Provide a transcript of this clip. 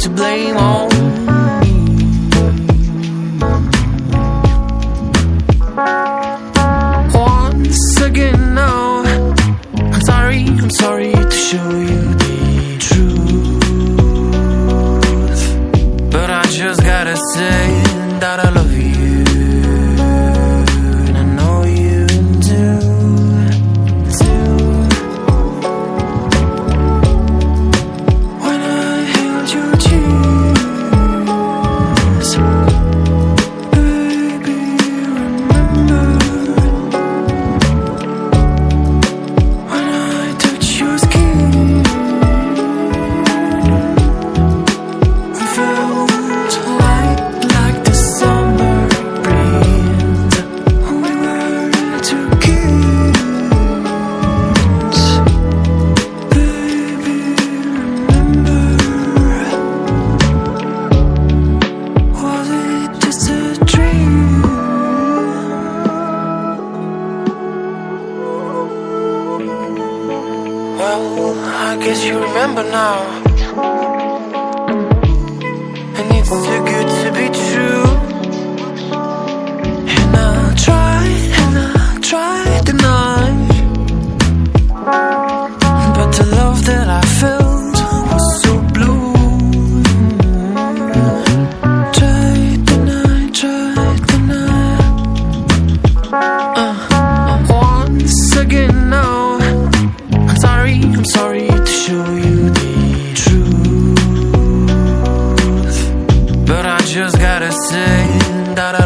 to blame on me. Once again now, I'm sorry to show you the truth, but I just gotta say that I love you, and I know you do. When I held your cheeks, baby, remember when I touched your skin, I felt like the summer breeze. We were two kids, baby, remember? Was it just a dream? Well, I guess you remember now, and it's too good to be true. And I tried to deny, but the love that I felt was so blue. Tried to deny. Once again now, I'm sorry to show you the truth, but I just gotta say that I